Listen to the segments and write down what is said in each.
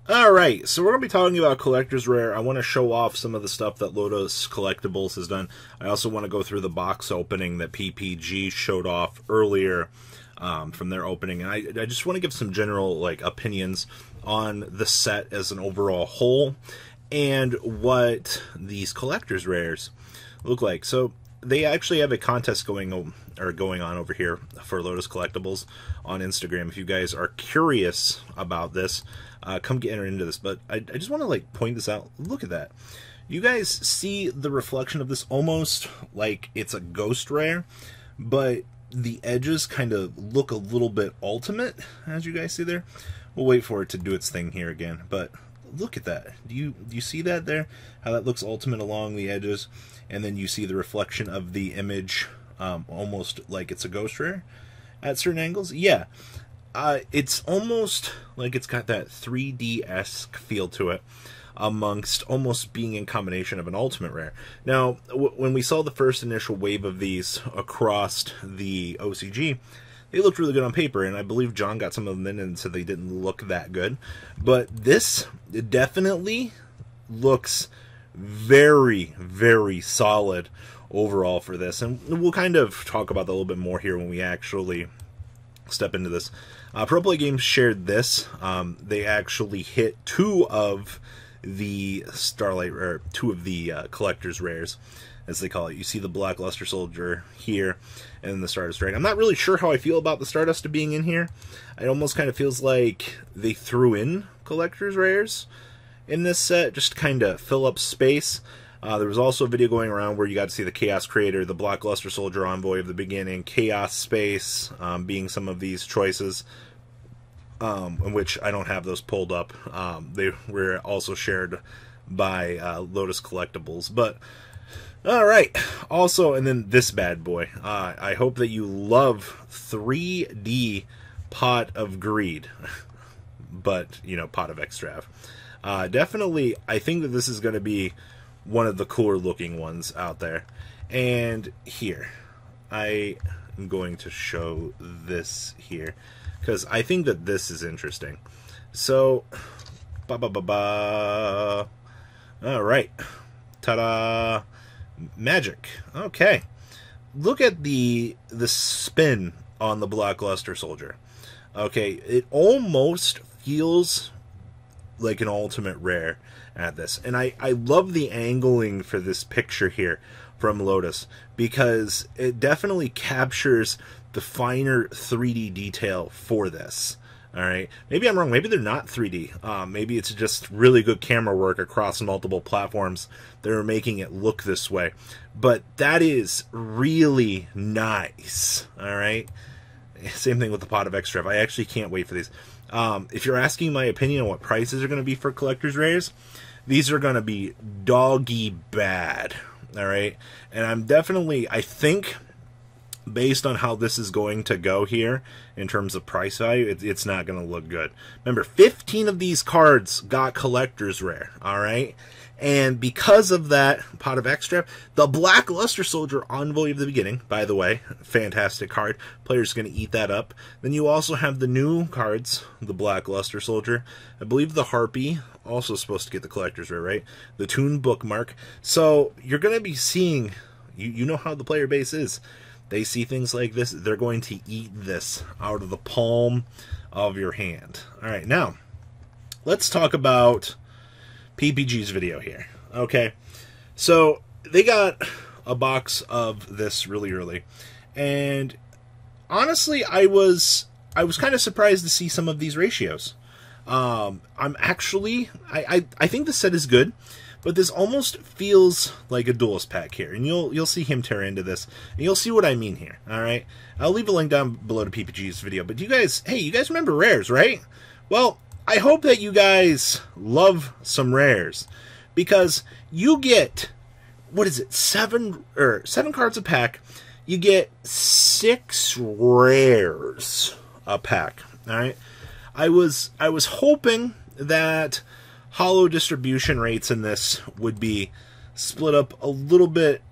Alright, so we're going to be talking about Collector's Rare. I want to show off some of the stuff that Lotus Collectibles has done. I also want to go through the box opening that PPG showed off earlier from their opening. And I just want to give some general opinions on the set as an overall whole and what these Collector's Rares look like. So they actually have a contest going on over here for Lotus Collectibles on Instagram. If you guys are curious about this, come get entered into this. But I just want to point this out. Look at that. You guys see the reflection of this almost like it's a ghost rare, but the edges kind of look a little bit ultimate, as you guys see there. We'll wait for it to do its thing here again, but look at that. Do you see that there? How that looks ultimate along the edges, and then you see the reflection of the image almost like it's a ghost rare at certain angles. Yeah, it's almost like it's got that 3D-esque feel to it, amongst almost being in combination of an ultimate rare. Now, when we saw the first initial wave of these across the OCG, they looked really good on paper, and I believe John got some of them in and said they didn't look that good. But this definitely looks very, very solid overall for this. And we'll kind of talk about that a little bit more here when we actually step into this. Pro Play Games shared this. They actually hit two of the Starlight, or two of the Collector's Rares, as they call it. You see the Black Luster Soldier here, and then the Stardust Dragon. I'm not really sure how I feel about the Stardust being in here. It almost kind of feels like they threw in Collector's Rares in this set, just to kind of fill up space. There was also a video going around where you got to see the Chaos Creator, the Black Luster Soldier Envoy of the beginning, Chaos Space being some of these choices, in which I don't have those pulled up. They were also shared by Lotus Collectibles. But alright, also, and then this bad boy. I hope that you love 3D Pot of Greed, but, Pot of Extrav. Definitely, I think that this is going to be one of the cooler looking ones out there. And here, I am going to show this here, because I think that this is interesting. So, alright, ta-da! Magic. Okay, look at the spin on the Black Luster Soldier. Okay, it almost feels like an ultimate rare at this, and I love the angling for this picture here from Lotus, because it definitely captures the finer 3D detail for this. Alright, maybe I'm wrong, maybe they're not 3D, maybe it's just really good camera work across multiple platforms that are making it look this way, but that is really nice. Alright, same thing with the Pot of Extra. I actually can't wait for these. If you're asking my opinion on what prices are going to be for Collector's Rares, these are going to be doggy bad. Alright, and I'm definitely, I think, based on how this is going to go here in terms of price value, it's not going to look good. Remember, 15 of these cards got Collector's Rare, alright? And because of that Pot of Extra, the Black Luster Soldier Envoy of the beginning, by the way, fantastic card. Players are going to eat that up. Then you also have the new cards, the Black Luster Soldier. I believe the Harpy, also supposed to get the Collector's Rare, right? The Toon Bookmark. So you're going to be seeing, you know how the player base is. They see things like this, they're going to eat this out of the palm of your hand. Alright, now, let's talk about PPG's video here. Okay, so they got a box of this really early, and honestly, I was kind of surprised to see some of these ratios. I'm actually, I think the set is good, but this almost feels like a duelist pack here, and you'll see him tear into this, and you'll see what I mean here. All right, I'll leave a link down below to PPG's video. But you guys, hey, you guys remember rares, right? Well, I hope that you guys love some rares, because you get, what is it, seven cards a pack. You get 6 rares a pack. All right, I was hoping that holo distribution rates in this would be split up a little bit,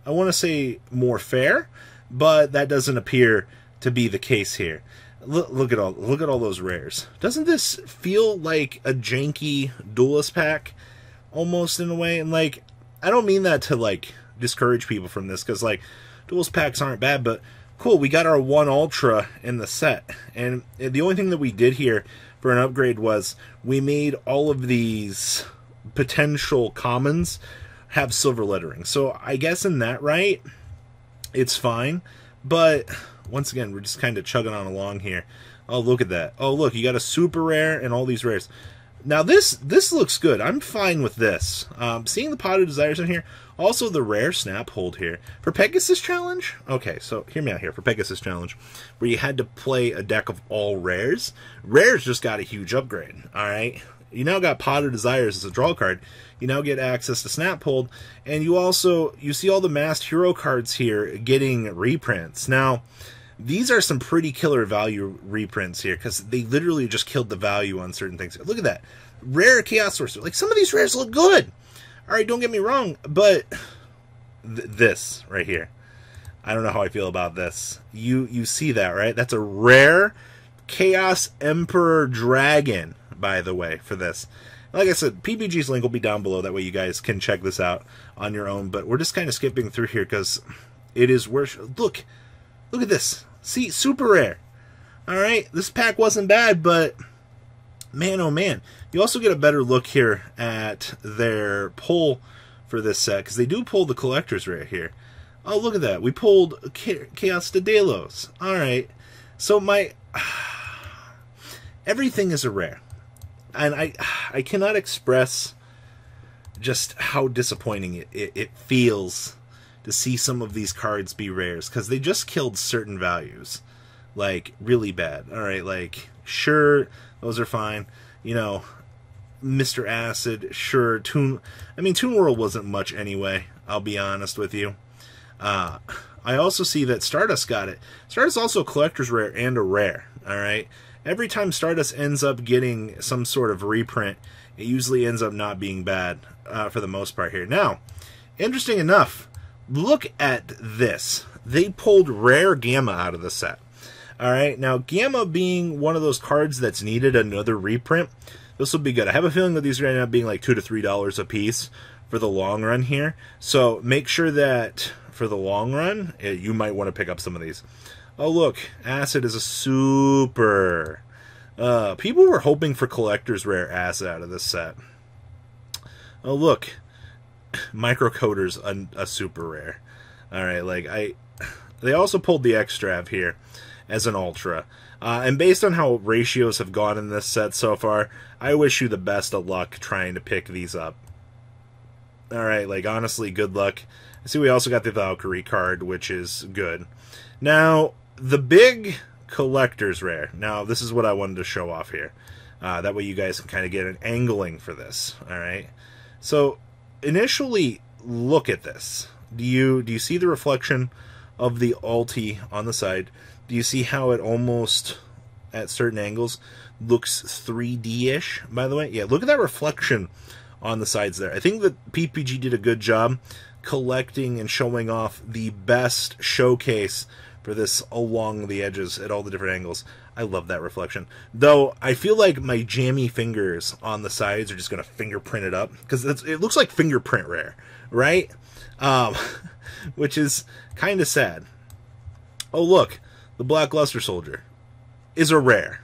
I want to say more fair, but that doesn't appear to be the case here. Look at all those rares. Doesn't this feel like a janky duelist pack, almost in a way? And like, I don't mean that to like discourage people from this, because like duelist packs aren't bad, but cool, we got our 1 Ultra in the set, and the only thing that we did here for an upgrade was we made all of these potential commons have silver lettering. So I guess in that right, it's fine, but once again, we're just kind of chugging on along here. Oh, look at that. Oh, look, you got a super rare and all these rares. Now, this looks good. I'm fine with this. Seeing the Pot of Desires in here. Also, the rare snap hold here. For Pegasus Challenge? Okay, so hear me out here. For Pegasus Challenge, where you had to play a deck of all rares, rares just got a huge upgrade, alright? You now got Pot of Desires as a draw card. You now get access to Snap Hold, and you see all the masked hero cards here getting reprints. Now, these are some pretty killer value reprints here, because they literally just killed the value on certain things. Look at that. Rare Chaos Sorcerer. Like, some of these rares look good. Alright, don't get me wrong, but this right here. I don't know how I feel about this. You see that, right? That's a rare Chaos Emperor Dragon, by the way, for this. Like I said, PPG's link will be down below. That way you guys can check this out on your own. But we're just kind of skipping through here because it is worth... Look at this. See, super rare. Alright, this pack wasn't bad, but... Man, oh man. You also get a better look here at their pull for this set, because they do pull the collector's rare here. Oh, look at that. We pulled Chaos Daedalus. Alright. So everything is a rare. And I cannot express just how disappointing it feels to see some of these cards be rares, because they just killed certain values. Like, really bad. Alright, like, sure, those are fine. You know, Mr. Acid, sure. Toon World wasn't much anyway, I'll be honest with you. I also see that Stardust got it. Stardust also a collector's rare and a rare, alright? Every time Stardust ends up getting some sort of reprint, it usually ends up not being bad for the most part here. Now, interesting enough, look at this. They pulled rare Gamma out of the set. Alright, now Gamma being one of those cards that's needed another reprint, this will be good. I have a feeling that these are going to end up being like $2 to $3 a piece for the long run here. So make sure that for the long run, you might want to pick up some of these. Oh look, Acid is a super. People were hoping for collector's rare Acid out of this set. Oh look, Microcoder's a super rare. Alright, like they also pulled the Extrav here as an Ultra. And based on how ratios have gone in this set so far, I wish you the best of luck trying to pick these up. Alright, like honestly, good luck. I see we also got the Valkyrie card, which is good. Now, the big collector's rare. Now, this is what I wanted to show off here. That way you guys can kind of get an angling for this. Alright? So, initially, look at this. Do you see the reflection of the ulti on the side? Do you see how it almost, at certain angles, looks 3D-ish, by the way? Yeah, look at that reflection on the sides there. I think that PPG did a good job collecting and showing off the best showcase for this along the edges at all the different angles. I love that reflection. Though, I feel like my jammy fingers on the sides are just going to fingerprint it up, because it looks like fingerprint rare, right? Which is kind of sad. Oh, look. The Black Luster Soldier is a rare.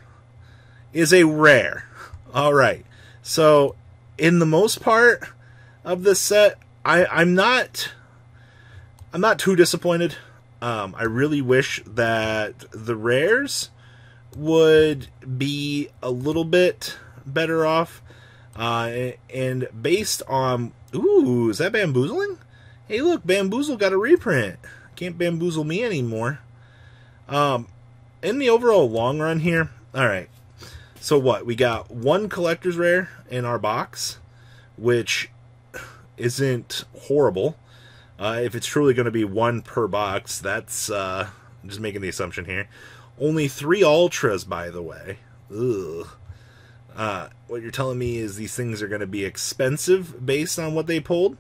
Alright. So, in the most part of this set, I'm not too disappointed. I really wish that the rares would be a little bit better off. And based on... Ooh, is that Bamboozling? Hey, look, Bamboozle got a reprint. Can't bamboozle me anymore. In the overall long run here, alright, so what, we got one collector's rare in our box, which isn't horrible. If it's truly going to be one per box, that's, just making the assumption here. Only 3 Ultras, by the way. Ugh. What you're telling me is these things are going to be expensive based on what they pulled?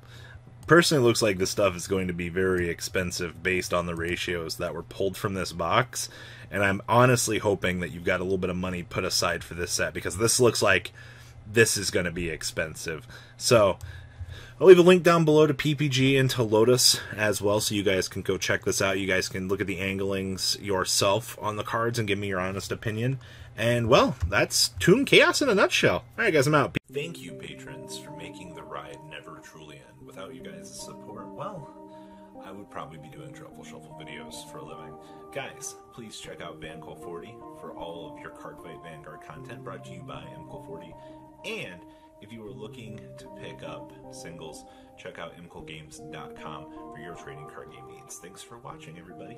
personally looks like this stuff is going to be very expensive based on the ratios that were pulled from this box. And I'm honestly hoping that you've got a little bit of money put aside for this set, because this looks like this is going to be expensive. So I'll leave a link down below to PPG and to Lotus as well, so you guys can go check this out. You guys can look at the anglings yourself on the cards and give me your honest opinion. And, well, that's Toon Chaos in a nutshell. All right, guys, I'm out. Thank you, patrons, for making the ride never truly end. Without you guys' support, well, I would probably be doing Truffle Shuffle videos for a living. Guys, please check out VanCole40 for all of your Cardfight Vanguard content brought to you by MCole40. And if you are looking to pick up singles, check out mcolegames.com for your trading card game needs. Thanks for watching, everybody.